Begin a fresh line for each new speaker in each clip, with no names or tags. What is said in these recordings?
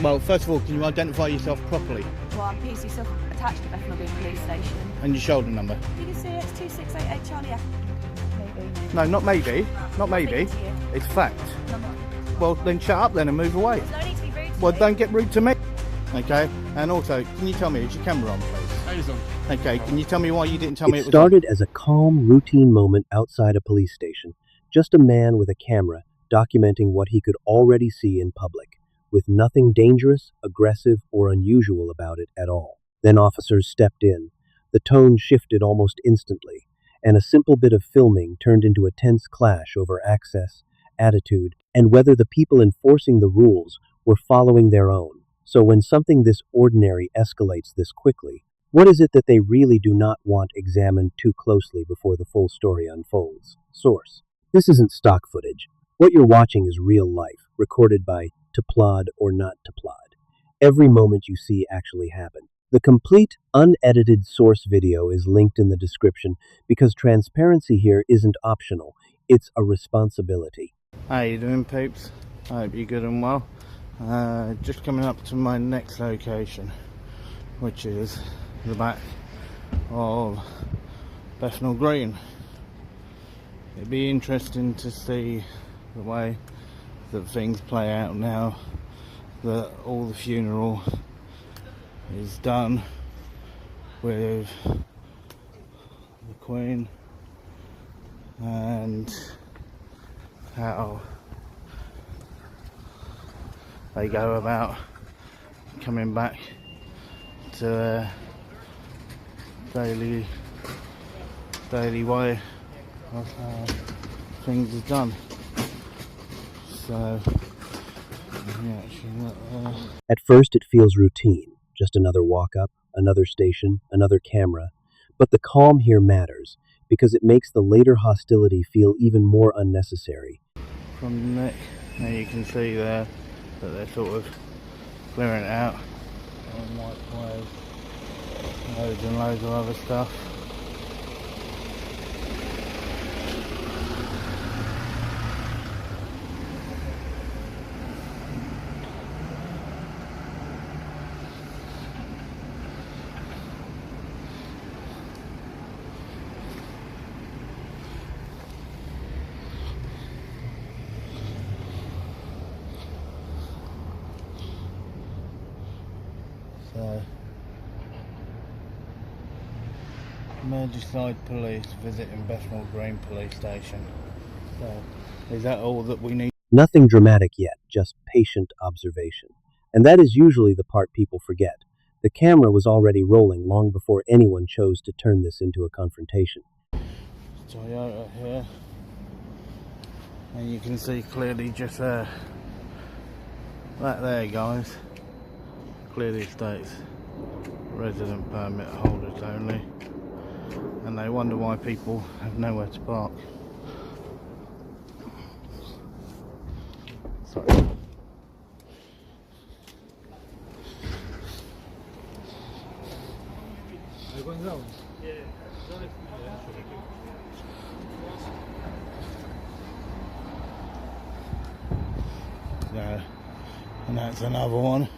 Well, first of all, can you identify yourself properly?
Well, I'm PC self-attached to Bethnal Green Police Station.
And your shoulder number?
You can see it, it's 2688 Charlie F. Maybe.
No, not maybe. Not maybe. It's fact.
No, I'm not.
Well, then shut up then and move away.
There's no need to be rude to
Well,
me.
don't get rude to me. Okay? And also, can you tell me, is your camera on, please?
It's on.
Okay, can you tell me why you didn't tell me it
It
was on?
started as a calm, routine moment outside a police station. Just a man with a camera documenting what he could already see in public, with nothing dangerous, aggressive, or unusual about it at all. Then officers stepped in. The tone shifted almost instantly, and a simple bit of filming turned into a tense clash over access, attitude, and whether the people enforcing the rules were following their own. So when something this ordinary escalates this quickly, what is it that they really do not want examined too closely before the full story unfolds? Source: this isn't stock footage. What you're watching is real life, recorded by to plod or not to plod. Every moment you see actually happened. The complete, unedited source video is linked in the description because transparency here isn't optional, it's a responsibility.
How you doing, peeps? I hope you're good and well. Just coming up to my next location, which is the back of Bethnal Green. It'd be interesting to see the way that things play out now that all the funeral is done with the Queen, and how they go about coming back to their daily way of how things are done. So, yeah, actually,
At first it feels routine, just another walk-up, another station, another camera, but the calm here matters because it makes the later hostility feel even more unnecessary.
from the neck, now you can see there that they're sort of clearing it out on microwave, loads and loads of other stuff. So, Merseyside Police visiting Bethnal Green Police Station. So, is that all that we need?
Nothing dramatic yet, just patient observation. And that is usually the part people forget. The camera was already rolling long before anyone chose to turn this into a confrontation.
Toyota here, and you can see clearly just there, that there, guys, clearly states resident permit holders only, and they wonder why people have nowhere to park. Sorry. So, and that's another one.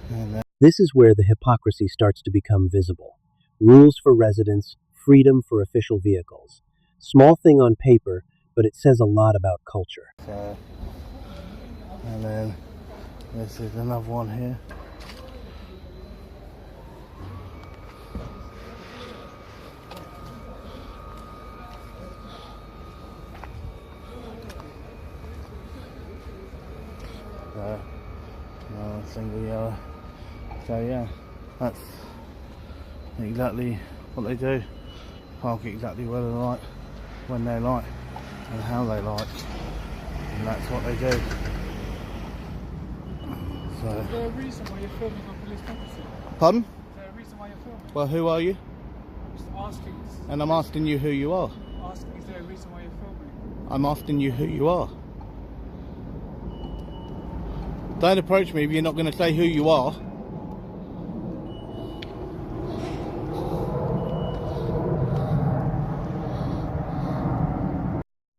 And
This is where the hypocrisy starts to become visible. Rules for residents, freedom for official vehicles. Small thing on paper, but it says a lot about culture.
so, and then this is another one here. So, another single yellow. So yeah, that's exactly what they do. Park exactly where they like, when they like, and how they like. And that's what they do. So,
Is there a reason why you're filming on police property?
pardon?
Is there a reason why you're filming?
Well, who are you?
Just asking.
And I'm asking you who you are.
Asking, is there a reason why you're filming?
I'm asking you who you are. Don't approach me if you're not going to say who you are.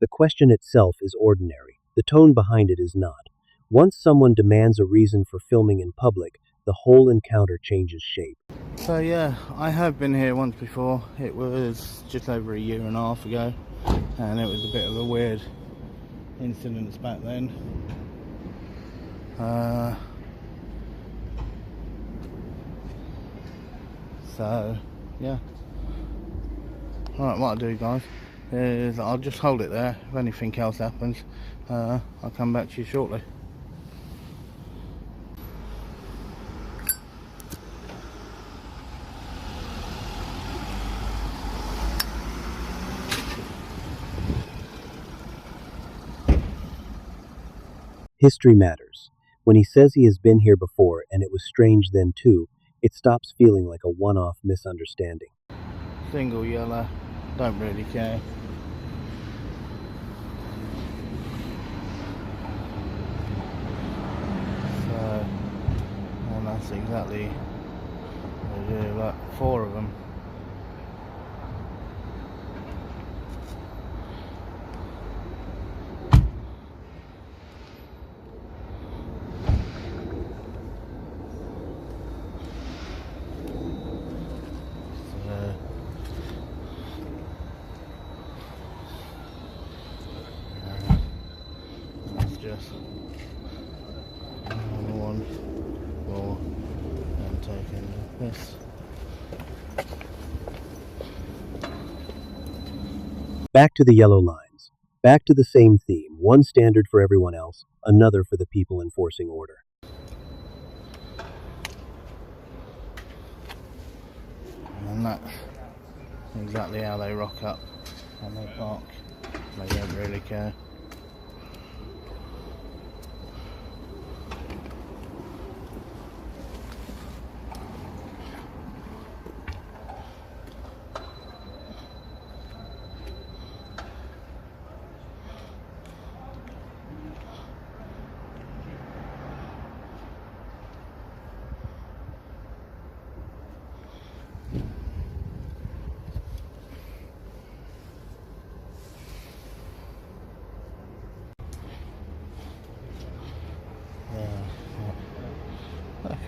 The question itself is ordinary. The tone behind it is not. Once someone demands a reason for filming in public, the whole encounter changes shape.
So yeah, I have been here once before. It was just over a year and a half ago, and it was a bit of a weird incident back then. So yeah. Alright, what I'll do, guys, is I'll just hold it there. If anything else happens, I'll come back to you shortly.
History matters. When he says he has been here before and it was strange then too, it stops feeling like a one-off misunderstanding.
Single yellow, don't really care. So, and that's exactly, like 4 of them. Just one more and taking this.
Back to the yellow lines. Back to the same theme. One standard for everyone else, another for the people enforcing order.
And that's exactly how they rock up and they park. They don't really care.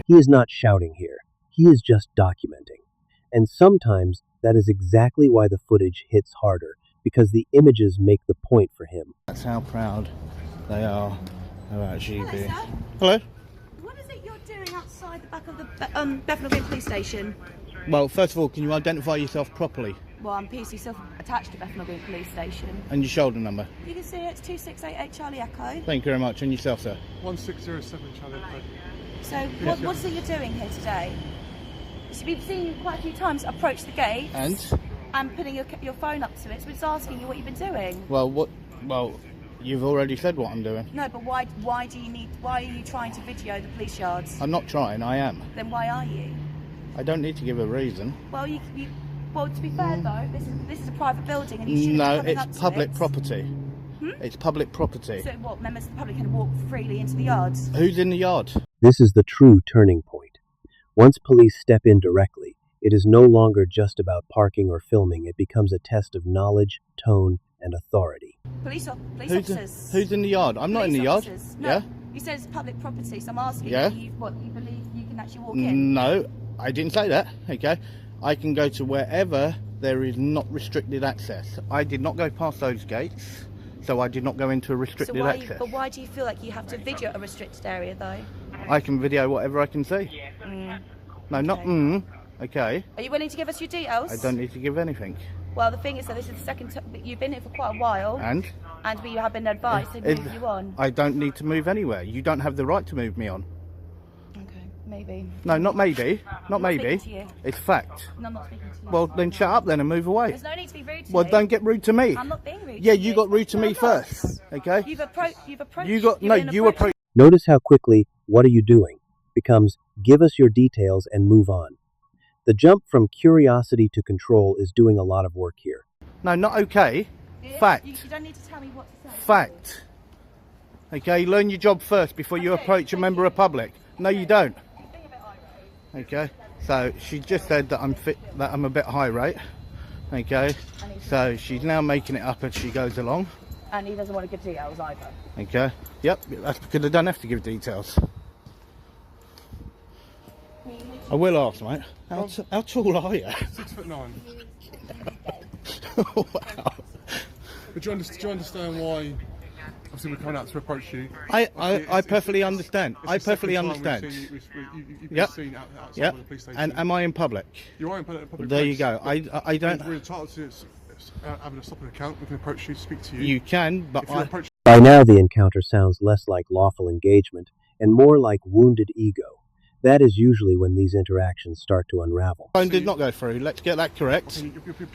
He is not shouting here. He is just documenting. And sometimes that is exactly why the footage hits harder, because the images make the point for him.
That's how proud they are of actually
Hello,
being.
sir.
Hello?
What is it you're doing outside the back of the Bethnal Green police station?
Well, first of all, can you identify yourself properly
Well, I'm PC self-attached to Bethnal Green police station.
and your shoulder number?
You can see it's 2688 Charlie Echo.
Thank you very much. And yourself, sir?
1607 Charlie.
So what is it you're doing here today? So we've seen quite a few times approach the gate and putting your phone up to it. So it's asking you what you've been doing.
Well, Well, you've already said what I'm doing.
No, but why are you trying to video the police yards?
I'm not trying. I am.
Then why are you?
I don't need to give a reason.
Well, well, to be fair though, this is a private building and you shouldn't be coming up to
it's public
it.
property. It's public property.
So what, members of the public can walk freely into the yards?
Who's in the yard?
This is the true turning point. Once police step in directly, it is no longer just about parking or filming. It becomes a test of knowledge, tone, and authority.
Police officers.
Who's in the yard? I'm not in the yard.
No,
Yeah?
you said it's public property, so I'm asking
Yeah?
you believe you can actually walk in?
No, I didn't say that. Okay, I can go to wherever there is not restricted access. I did not go past those gates, so I did not go into a restricted access.
But why do you feel like you have to video a restricted area though?
I can video whatever I can see. No, not okay.
Are you willing to give us your details?
I don't need to give anything.
Well, the thing is that this is the second time you've been here for quite a while, and we have been advised to move you on.
I don't need to move anywhere. You don't have the right to move me on.
Okay, maybe.
No, not maybe. Not maybe.
speaking to you.
It's fact.
No, I'm not speaking to you.
Well, then shut up then and move away.
There's no need to be rude to
Well,
me.
don't get rude to me.
I'm not being rude.
Yeah,
to
you got rude to
No,
me
I'm not.
first. Okay.
You've approached.
You
you've
approached.
Notice how quickly, "What are you doing?" becomes, "Give us your details and move on." The jump from curiosity to control is doing a lot of work here.
No, not okay.
Yeah,
Fact.
You don't need to tell me what to say.
Fact. Okay, learn your job first before you approach a member of public. No, you don't.
You're being a bit irate.
Okay. So she just said that I'm a bit high rate. Okay. So she's now making it up as she goes along.
And he doesn't want to give details either.
Okay. Yep, that's because I don't have to give details. I will ask, mate. How tall are you?
6'9".
Wow.
But do you understand why? Obviously, we're coming out to approach you.
I perfectly understand. I perfectly understand.
You've
Yep.
been seen outside
Yep.
of the police station.
And am I in public?
You are in public
There you
place.
go. I don't.
We're entitled to having a stop an account. We can approach you, speak to you.
You can, but
If you're approaching
By now, the encounter sounds less like lawful engagement and more like wounded ego. That is usually when these interactions start to unravel.
phone did not go through. Let's get that correct.
you're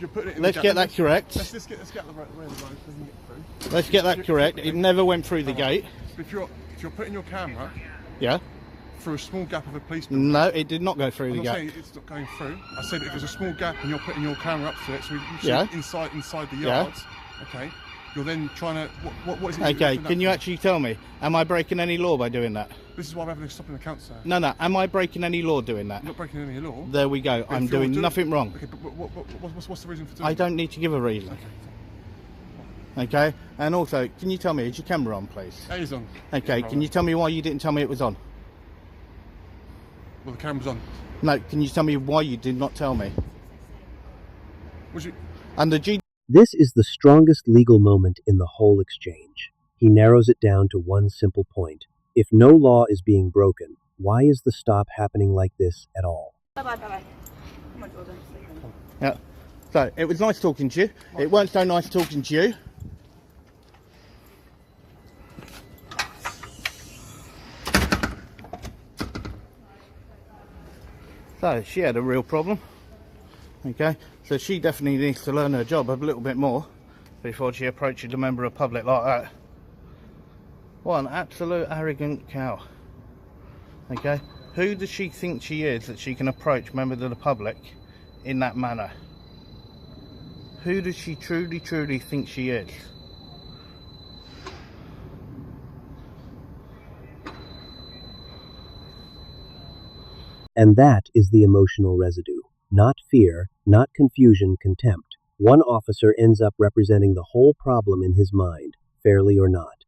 putting it in
Let's
the
get
gap.
that correct.
Let's get the right way of the road so we can get through.
Let's get that correct. It never went through the gate.
If you're putting your camera
Yeah.
through a small gap of a policeman.
No, it did not go through
I'm
the
not
gate.
saying it's not going through. I said if there's a small gap and you're putting your camera up to it, so you see
Yeah.
inside the
Yeah.
yards, okay, you're then trying to, what is it?
Okay, can you actually tell me, am I breaking any law by doing that?
This is why we're having a stop an account, sir.
No, am I breaking any law doing that?
You're not breaking any law.
There we go,
But
I'm
if you're
doing nothing wrong.
Okay, but what's the reason for doing
I
it?
don't need to give a reason. Okay, and also, can you tell me, is your camera on, please?
It is on.
Okay, can you tell me why you didn't tell me it was on?
Well, the camera's on.
No, can you tell me why you did not tell me?
Was you...
Under G.
This is the strongest legal moment in the whole exchange. He narrows it down to one simple point. If no law is being broken, why is the stop happening like this at all?
Bye-bye. Come on, Jordan.
Yeah. So, it was nice talking to you. It weren't so nice talking to you. So, she had a real problem. Okay, so she definitely needs to learn her job a little bit more before she approaches a member of public like that. What an absolute arrogant cow. Okay, who does she think she is that she can approach members of the public in that manner? Who does she truly think she is?
And that is the emotional residue. Not fear, not confusion, contempt. One officer ends up representing the whole problem in his mind, fairly or not.